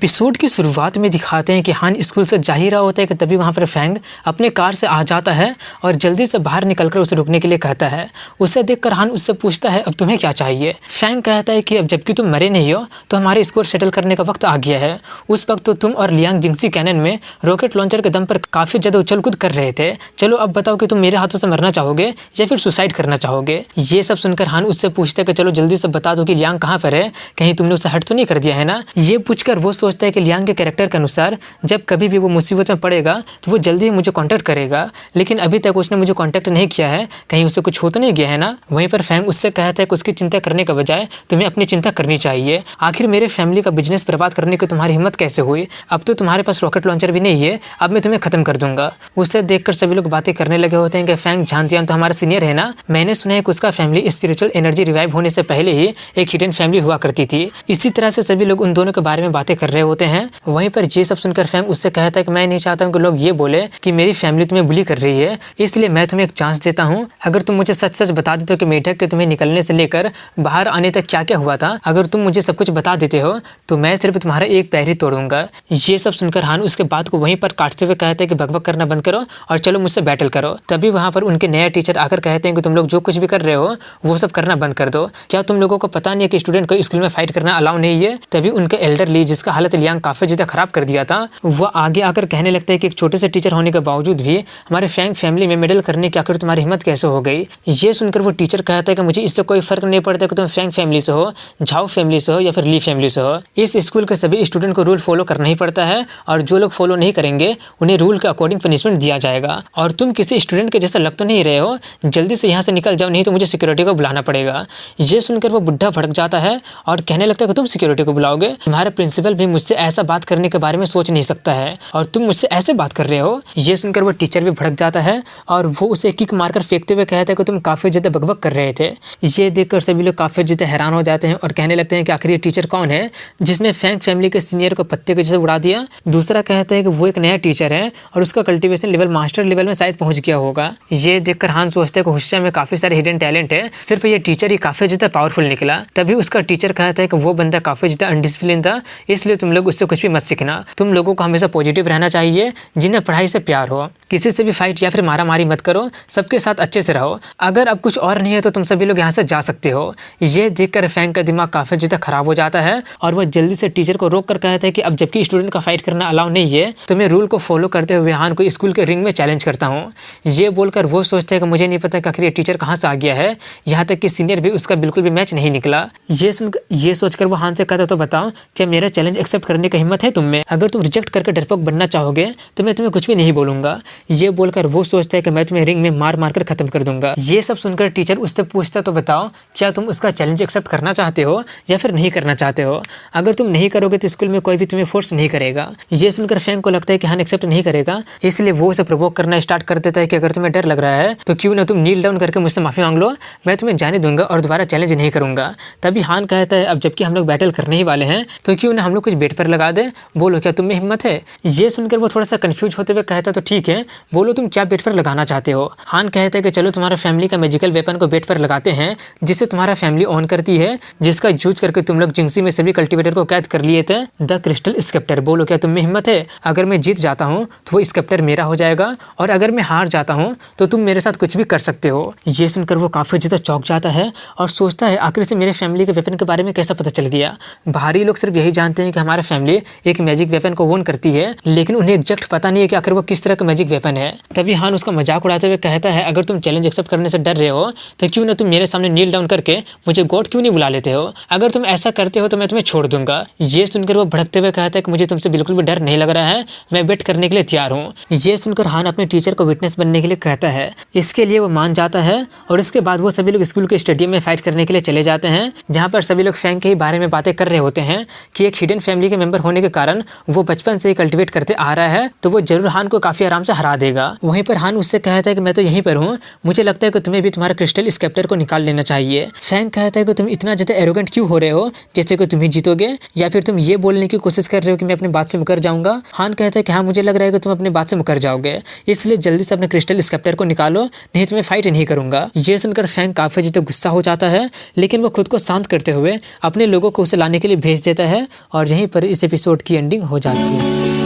Episode की शुरुआत में दिखाते हैं कि हान स्कूल से जा ही रहा होता है कि तभी वहाँ पर फैंग अपने कार से आ जाता है और जल्दी से बाहर निकलकर उसे रुकने के लिए कहता है। उसे देखकर हान उससे पूछता है अब तुम्हें क्या चाहिए। फैंग कहता है कि अब जबकि तुम मरे नहीं हो तो हमारे स्कोर सेटल करने का वक्त आ गया है। उस वक्त तो तुम और लियांग जिंगसी कैनन में रॉकेट लॉन्चर के दम पर काफी ज्यादा उछल कूद कर रहे थे। चलो अब बताओ कि तुम मेरे हाथों से मरना चाहोगे या फिर सुसाइड करना चाहोगे। ये सब सुनकर हान उससे पूछता है कि चलो जल्दी से बता दो कि लियांग कहाँ पर है, कहीं तुमने उसे हर्ट तो नहीं कर दिया है ना। ये पूछकर वो सोचता है कि लियांग के कैरेक्टर के अनुसार जब कभी भी वो मुसीबत में पड़ेगा तो वो जल्दी ही मुझे कांटेक्ट करेगा, लेकिन अभी तक उसने मुझे कांटेक्ट नहीं किया है, कहीं उसे कुछ हो तो नहीं गया है ना। वहीं पर फैंग उससे कहता है कि उसकी चिंता करने के बजाय तुम्हें अपनी चिंता करनी चाहिए। आखिर मेरे फैमिली का बिजनेस बर्बाद करने की तुम्हारी हिम्मत कैसे हुई? अब तो तुम्हारे पास रॉकेट लॉन्चर भी नहीं है, अब मैं तुम्हें खत्म कर दूंगा। उसे देखकर सभी लोग बातें करने लगे होते हैं कि फैंग झांतियान तो हमारा सीनियर है ना, मैंने सुना है कि उसका फैमिली स्पिरिचुअल एनर्जी रिवाइव होने से पहले ही एक हिडन फैमिली हुआ करती थी। इसी तरह से सभी लोग उन दोनों के बारे में बातें कर रहे होते हैं। वहीं पर ये सब सुनकर फैंग उससे कहता है कि मैं नहीं चाहता हूँ कि लोग ये बोले कि मेरी फैमिली तुम्हें बुली कर रही है, इसलिए मैं तुम्हें एक चांस देता हूँ। अगर तुम मुझे सच सच बता देते हो कि मेढक के तुम्हें निकलने से लेकर बाहर आने तक क्या क्या हुआ था, अगर तुम मुझे सब कुछ बता देते हो तो मैं सिर्फ तुम्हारा एक पैर ही तोड़ूंगा। ये सब सुनकर हान उसके बात को वहीं पर काटते हुए कहते हैं कि बकबक करना बंद करो और चलो मुझसे बैटल करो। तभी वहां पर उनके नया टीचर आकर कहते हैं कि तुम लोग जो कुछ भी कर रहे हो वो सब करना बंद कर दो। क्या तुम लोगों को पता नहीं है कि स्टूडेंट को स्कूल में फाइट करना अलाउ नहीं है? तभी उनके एल्डर ली, जिसका हालत लियांग काफी ज्यादा खराब कर दिया था, वो आगे आकर कहने लगता है कि एक छोटे से टीचर होने के बावजूद भी हमारे फैंग फैमिली में मेडल करने की आखिर तुम्हारी हिम्मत कैसे हो गई। ये सुनकर वो टीचर कहता है कि मुझे इससे कोई फर्क नहीं पड़ता कि तुम फैंग फैमिली से हो, झाओ फैमिली से हो या फिर ली फैमिली से हो। इस स्कूल के सभी स्टूडेंट को रूल फॉलो करना ही पड़ता है और जो लोग फॉलो नहीं करेंगे उन्हें रूल के अकॉर्डिंग पनिशमेंट दिया जाएगा। और तुम किसी स्टूडेंट के जैसा लग तो नहीं रहे हो, जल्दी से यहाँ से निकल जाओ नहीं तो मुझे सिक्योरिटी को बुलाना पड़ेगा। ये सुनकर वो बुढ़ा भड़क जाता है और कहने लगता है कि तुम सिक्योरिटी को बुलाओगे? तुम्हारा प्रिंसिपल भी मुझसे ऐसा बात करने के बारे में सोच नहीं सकता है और तुम मुझसे ऐसे बात कर रहे हो। ये सुनकर वो टीचर भी भड़क जाता है और वो उसे किक मारकर फेंकते हुए कहता है कि तुम काफी ज्यादा बकबक कर रहे थे। ये देखकर सभी लोग काफी ज्यादा हैरान हो जाते हैं और कहने लगते हैं कि आखिर ये टीचर कौन है जिसने फैंग फैमिली के सीनियर को पत्ते के जैसे उड़ा दिया। दूसरा कहता है कि वो एक नया टीचर है और उसका कल्टीवेशन लेवल मास्टर लेवल में शायद पहुंच गया होगा। ये देखकर हान सोचते हैं कि हुस्सा में काफी सारे हिडन टैलेंट है, सिर्फ ये टीचर ही काफी ज्यादा पावरफुल निकला। तभी उसका टीचर कहता है कि वो बंदा काफी ज्यादा अनडिसिप्लिन था, इसलिए तुम लोग उससे कुछ भी मत सीखना। तुम लोगों को हमेशा पॉजिटिव रहना चाहिए, जिन्हें पढ़ाई से प्यार हो, किसी से भी फाइट या फिर मारा मारी मत करो, सबके साथ अच्छे से रहो। अगर अब कुछ और नहीं है तो तुम सभी लोग यहाँ से जा सकते हो। ये देखकर फैंग का दिमाग काफी ज्यादा खराब हो जाता है और वह जल्दी से टीचर को रोक कर कहता है कि अब जबकि स्टूडेंट का फाइट करना अलाउ नहीं है तो मैं रूल को फॉलो करते हुए हान को स्कूल के रिंग में चैलेंज करता हूँ। ये बोलकर वो सोचता है कि मुझे नहीं पता कि आखिर ये टीचर कहाँ से आ गया है, यहाँ तक कि सीनियर भी उसका बिल्कुल भी मैच नहीं निकला। ये सोचकर वो हान से कहता तो बताओ क्या मेरा चैलेंज एक्सेप्ट करने की हिम्मत है तुम में? अगर तुम रिजेक्ट करके डरपोक बनना चाहोगे तो मैं तुम्हें कुछ भी नहीं बोलूंगा। ये बोलकर वो सोचता है कि मैं तुम्हें रिंग में मार मार कर खत्म कर दूंगा। ये सब सुनकर टीचर उससे पूछता तो बताओ क्या तुम उसका चैलेंज एक्सेप्ट करना चाहते हो या फिर नहीं करना चाहते हो? अगर तुम नहीं करोगे तो स्कूल में कोई भी तुम्हें फोर्स नहीं करेगा। ये सुनकर फैंग को लगता है कि हान एक्सेप्ट नहीं करेगा, इसलिए वो उसे प्रोवोक करना स्टार्ट कर देता है कि अगर तुम्हें डर लग रहा है तो क्यों ना तुम नील डाउन करके मुझसे माफी मांग लो, मैं तुम्हें जाने दूंगा और दोबारा चैलेंज नहीं करूंगा। तभी हान कहता है अब जबकि हम लोग बैटल करने ही वाले हैं तो क्यों ना हम लोग कुछ बेट पर लगा दे, बोलो क्या तुम में हिम्मत है? ये सुनकर वो थोड़ा सा कंफ्यूज होते हुए कहता तो ठीक है, बोलो तुम क्या बेट पर लगाना चाहते हो? हान कहता है कि चलो तुम्हारा फैमिली का मैजिकल वेपन को बेट पर लगाते हैं जिससे तुम्हारा फैमिली ऑन करती है, जिसका यूज करके तुम लोग जिंगसी में सभी कल्टीवेटर को कैद कर लिए थे, द क्रिस्टल स्केप्टर। बोलो क्या तुम में हिम्मत है? अगर मैं जीत जाता हूँ तो वो स्केप्टर मेरा हो जाएगा और अगर मैं हार जाता हूँ तो तुम मेरे साथ कुछ भी कर सकते हो। ये सुनकर वो काफी ज्यादा चौंक जाता है और सोचता है आखिर से मेरे फैमिली के वेपन के बारे में कैसा पता चल गया। बाहरी लोग सिर्फ यही जानते हैं कि हमारा फैमिली एक मैजिक वेपन को ओन करती है, लेकिन उन्हें एग्जैक्ट पता नहीं है कि आखिर वो किस तरह का मैजिक वेपन है। तभी हान उसका मजाक उड़ाते हुए कहता है अगर तुम चैलेंज एक्सेप्ट करने से डर रहे हो तो क्यों ना तुम मेरे सामने नील डाउन करके मुझे गॉड क्यों नहीं बुला लेते हो? अगर तुम ऐसा करते हो तो मैं तुम्हें छोड़ दूंगा। ये सुनकर वो भड़कते हुए कहता है कि मुझे तुमसे बिल्कुल भी डर नहीं लग रहा है, मैं बेट करने के लिए तैयार हूँ। ये सुनकर हान अपने टीचर को विटनेस बनने के लिए कहता है। इसके लिए वो मान जाता है और इसके बाद वो सभी लोग स्कूल के स्टेडियम में फाइट करने के लिए चले जाते हैं, जहाँ पर सभी लोग फैंग के बारे में बातें कर रहे होते हैं कि एक हिडन फैमिली के मेंबर होने के कारण वो बचपन से ही कल्टीवेट करते आ रहा है तो वो जरूर हान को काफी आराम से हरा देगा। वहीं पर हान उससे कहता है कि मैं तो यहीं पर हूँ, मुझे लगता है कि तुम्हें भी तुम्हारा क्रिस्टल स्केप्टर को निकाल लेना चाहिए। फैंग कहता है कि तुम इतना ज्यादा एरोगेंट क्यों हो रहे हो जैसे कि तुम ही जीतोगे, या फिर तुम ये बोलने की कोशिश कर रहे हो कि मैं अपनी बात से मुकर जाऊंगा? हान कहता है कि हाँ मुझे लग रहा है कि तुम अपनी बात से मुकर जाओगे, इसलिए जल्दी से अपने क्रिस्टल स्केप्टर को निकालो नहीं तो मैं फाइट नहीं करूंगा। ये सुनकर फैंग काफी ज्यादा गुस्सा हो जाता है, लेकिन वो खुद को शांत करते हुए अपने लोगों को उसे लाने के लिए भेज देता है और यहीं पर इस एपिसोड की एंडिंग हो जाती है।